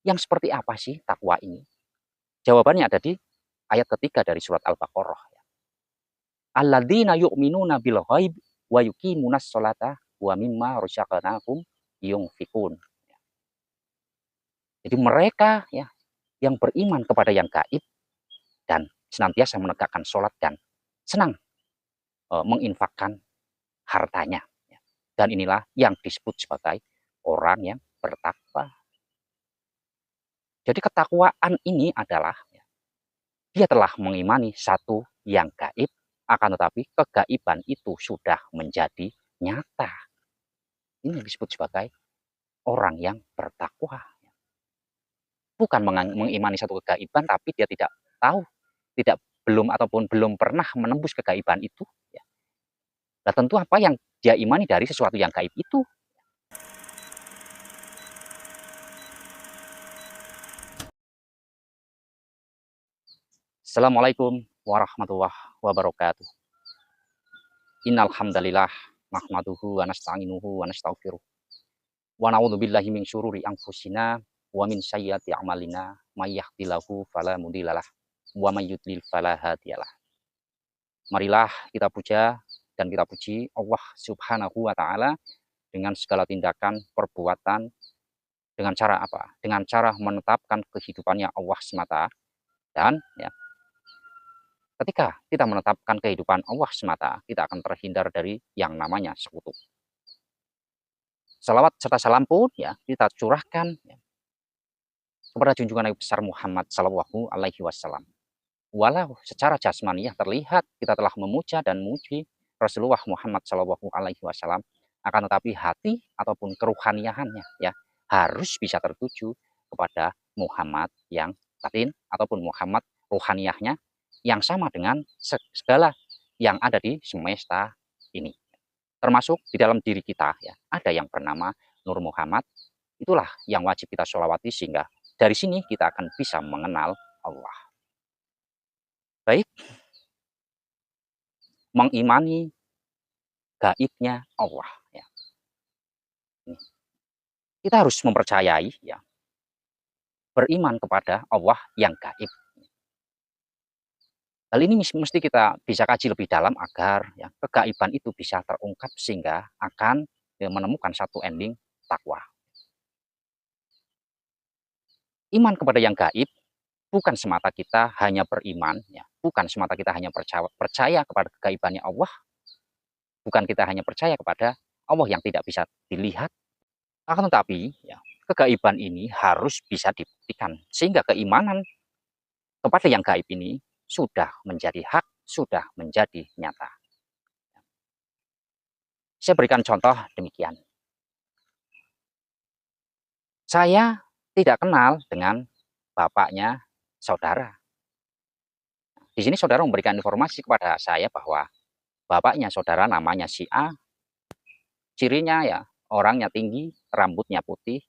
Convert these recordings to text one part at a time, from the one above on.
Yang seperti apa sih takwa ini? Jawabannya ada di ayat ketiga dari surat Al-Baqarah. Alladzina yu'minuna bil ghaib wa yuqimunas sholata wa mimma razaqnahum yunfikun. Jadi mereka ya yang beriman kepada yang gaib dan senantiasa menegakkan sholat dan senang menginfakkan hartanya. Dan inilah yang disebut sebagai orang yang bertakwa. Jadi ketakwaan ini adalah dia telah mengimani satu yang gaib, akan tetapi kegaiban itu sudah menjadi nyata. Ini disebut sebagai orang yang bertakwa. Bukan mengimani satu kegaiban, tapi dia tidak tahu, tidak belum pernah menembus kegaiban itu. Nah tentu apa yang dia imani dari sesuatu yang gaib itu. Assalamualaikum warahmatullahi wabarakatuh. Innal hamdalillah nahmaduhu wa nasta'inuhu wa nastaghfiruh. Wa na'udzubillahi min syururi anfusina wa min sayyiati a'malina may yahdihillahu fala mudhillalah wa may yudlil fala hadiyalah. Marilah kita puja dan kita puji Allah Subhanahu wa taala dengan segala tindakan, perbuatan, dengan cara apa? Dengan cara menetapkan kehidupannya Allah semata. Dan ya, ketika kita menetapkan kehidupan Allah semata, kita akan terhindar dari yang namanya sekutu. Salawat serta salam pun ya kita curahkan ya, kepada junjungan Nabi besar Muhammad Sallallahu Alaihi Wasallam. Walau secara jasmaniah terlihat kita telah memuja dan memuji Rasulullah Muhammad Sallallahu Alaihi Wasallam, akan tetapi hati ataupun keruhaniahannya ya harus bisa tertuju kepada Muhammad yang batin ataupun Muhammad ruhaniahnya yang sama dengan segala yang ada di semesta ini. Termasuk di dalam diri kita ya ada yang bernama Nur Muhammad. Itulah yang wajib kita sholawati sehingga dari sini kita akan bisa mengenal Allah. Baik, mengimani gaibnya Allah ya. Kita harus mempercayai ya, beriman kepada Allah yang gaib. Hal ini mesti kita bisa kaji lebih dalam agar ya, kegaiban itu bisa terungkap sehingga akan ya, menemukan satu ending takwa. Iman kepada yang gaib bukan semata kita hanya beriman ya, bukan semata kita hanya percaya kepada kegaibannya Allah, bukan kita hanya percaya kepada Allah yang tidak bisa dilihat, akan tetapi ya, kegaiban ini harus bisa dibuktikan sehingga keimanan kepada yang gaib ini sudah menjadi hak, sudah menjadi nyata. Saya berikan contoh demikian. Saya tidak kenal dengan bapaknya saudara. Di sini saudara memberikan informasi kepada saya bahwa bapaknya saudara namanya si A, cirinya ya orangnya tinggi, rambutnya putih,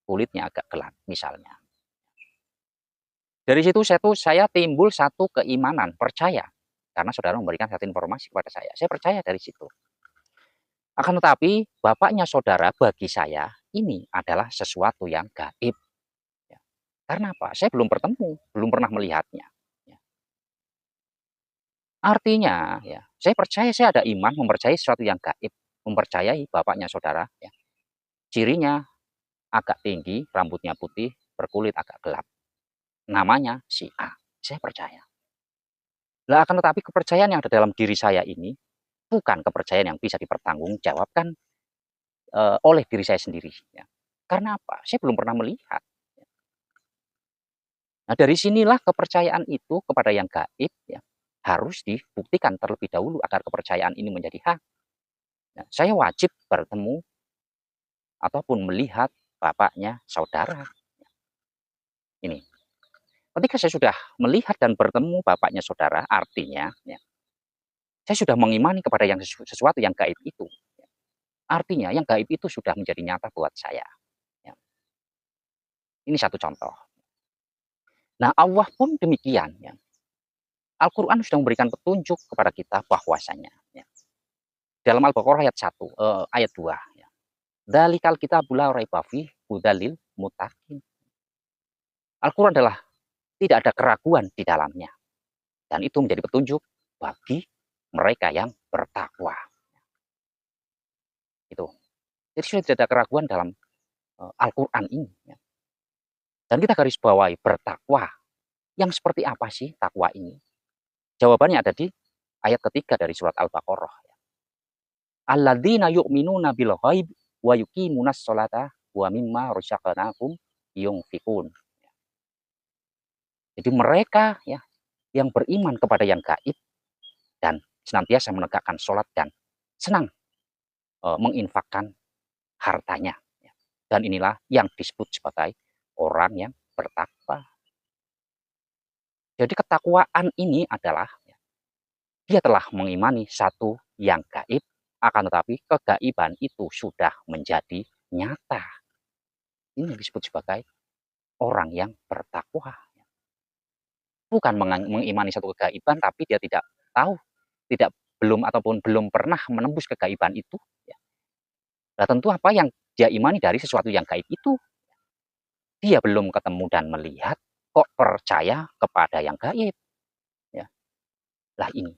kulitnya agak gelap misalnya. Dari situ saya timbul satu keimanan, percaya. Karena saudara memberikan satu informasi kepada saya. Saya percaya dari situ. Akan tetapi, bapaknya saudara bagi saya, ini adalah sesuatu yang gaib. Ya. Karena apa? Saya belum bertemu, belum pernah melihatnya. Ya. Artinya, ya, saya percaya saya ada iman, mempercayai sesuatu yang gaib. Mempercayai bapaknya saudara. Ya. Cirinya agak tinggi, rambutnya putih, berkulit agak gelap. Namanya si A. Saya percaya. Lah akan tetapi kepercayaan yang ada dalam diri saya ini bukan kepercayaan yang bisa dipertanggungjawabkan oleh diri saya sendiri. Ya. Karena apa? Saya belum pernah melihat. Nah dari sinilah kepercayaan itu kepada yang gaib ya, harus dibuktikan terlebih dahulu agar kepercayaan ini menjadi hak. Nah, saya wajib bertemu ataupun melihat bapaknya saudara. Ini. Ketika saya sudah melihat dan bertemu bapaknya saudara, artinya ya, saya sudah mengimani kepada yang sesuatu yang gaib itu. Artinya yang gaib itu sudah menjadi nyata buat saya. Ya. Ini satu contoh. Nah Allah pun demikian. Ya. Al-Quran sudah memberikan petunjuk kepada kita bahwasanya. Ya. Dalam Al-Baqarah ayat 1, ayat 2. Ya. Dalikal kitabul la raiba fih hudalil muttaqin. Al-Quran adalah tidak ada keraguan di dalamnya. Dan itu menjadi petunjuk bagi mereka yang bertakwa. Itu. Jadi sudah tidak ada keraguan dalam Al-Quran ini. Ya. Dan kita garis bawahi bertakwa. Yang seperti apa sih takwa ini? Jawabannya ada di ayat ketiga dari surat Al-Baqarah. Alladzina yu'minuna bil ghaib wa yuqimunas sholata wa mimma razaqnahum yunfikun. Jadi mereka ya yang beriman kepada yang gaib dan senantiasa menegakkan sholat dan senang menginfakkan hartanya. Dan inilah yang disebut sebagai orang yang bertakwa. Jadi ketakwaan ini adalah dia telah mengimani satu yang gaib, akan tetapi kegaiban itu sudah menjadi nyata. Ini disebut sebagai orang yang bertakwa. Bukan mengimani satu kegaiban, tapi dia tidak tahu, tidak belum ataupun belum pernah menembus kegaiban itu. Nah tentu apa yang dia imani dari sesuatu yang gaib itu, dia belum ketemu dan melihat, kok percaya kepada yang gaib. Ya. Lah ini.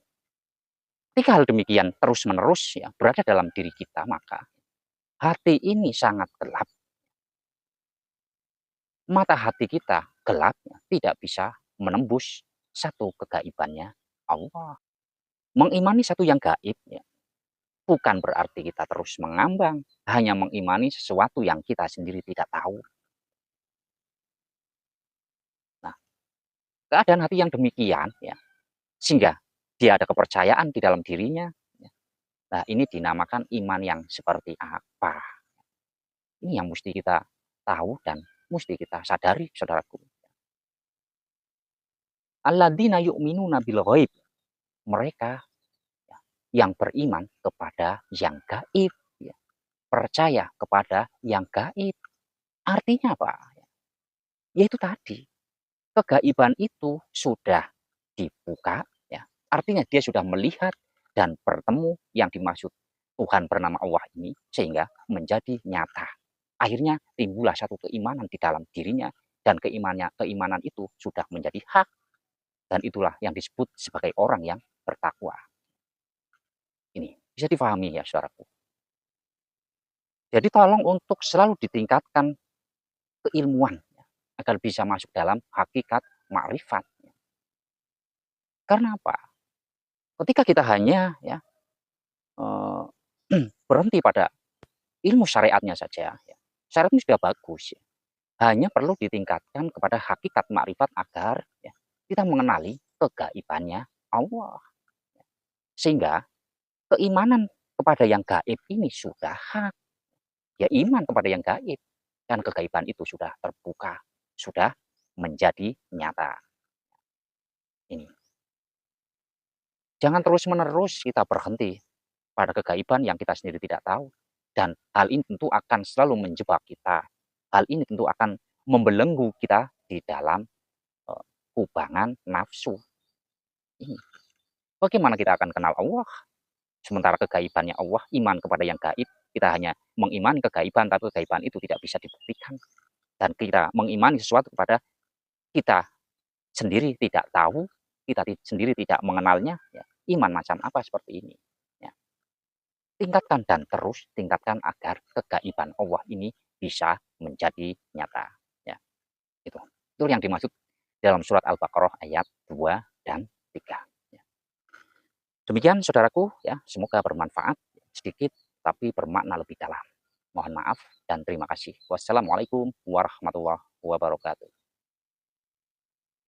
Ketika hal demikian terus-menerus ya berada dalam diri kita, maka hati ini sangat gelap. Mata hati kita gelap, tidak bisa menembus satu kegaibannya Allah. Mengimani satu yang gaib ya, bukan berarti kita terus mengambang, hanya mengimani sesuatu yang kita sendiri tidak tahu. Nah, keadaan hati yang demikian ya, sehingga dia ada kepercayaan di dalam dirinya. Ya. Nah, ini dinamakan iman yang seperti apa? Ini yang mesti kita tahu dan mesti kita sadari, saudaraku. Alladzina yu'minuna bil ghaib. Mereka ya, yang beriman kepada yang gaib, ya. Percaya kepada yang gaib. Artinya apa? Yaitu tadi, kegaiban itu sudah dibuka, ya. Artinya dia sudah melihat dan bertemu yang dimaksud Tuhan bernama Allah ini, sehingga menjadi nyata. Akhirnya timbullah satu keimanan di dalam dirinya, dan keimanan itu sudah menjadi hak. Dan itulah yang disebut sebagai orang yang bertakwa. Ini bisa difahami ya saudaraku. Jadi tolong untuk selalu ditingkatkan keilmuan ya, agar bisa masuk dalam hakikat makrifat. Karena apa? Ketika kita hanya ya berhenti pada ilmu syariatnya saja, ya, syariat ini sudah bagus. Ya. Hanya perlu ditingkatkan kepada hakikat makrifat agar ya, kita mengenali kegaibannya Allah. Sehingga keimanan kepada yang gaib ini sudah hak. Ya iman kepada yang gaib. Dan kegaiban itu sudah terbuka. Sudah menjadi nyata. Ini. Jangan terus-menerus kita berhenti pada kegaiban yang kita sendiri tidak tahu. Dan hal ini tentu akan selalu menjebak kita. Hal ini tentu akan membelenggu kita di dalam kubangan nafsu. Ini. Bagaimana kita akan kenal Allah? Sementara kegaibannya Allah, iman kepada yang gaib, kita hanya mengimani kegaiban, tapi kegaiban itu tidak bisa dibuktikan. Dan kita mengimani sesuatu kepada kita sendiri tidak tahu, kita sendiri tidak mengenalnya, ya, iman macam apa seperti ini. Ya. Tingkatkan dan terus tingkatkan agar kegaiban Allah ini bisa menjadi nyata. Ya. Itu yang dimaksud dalam surat Al-Baqarah ayat 2 dan 3. Demikian saudaraku ya, semoga bermanfaat sedikit tapi bermakna lebih dalam. Mohon maaf dan terima kasih. Wassalamualaikum warahmatullahi wabarakatuh.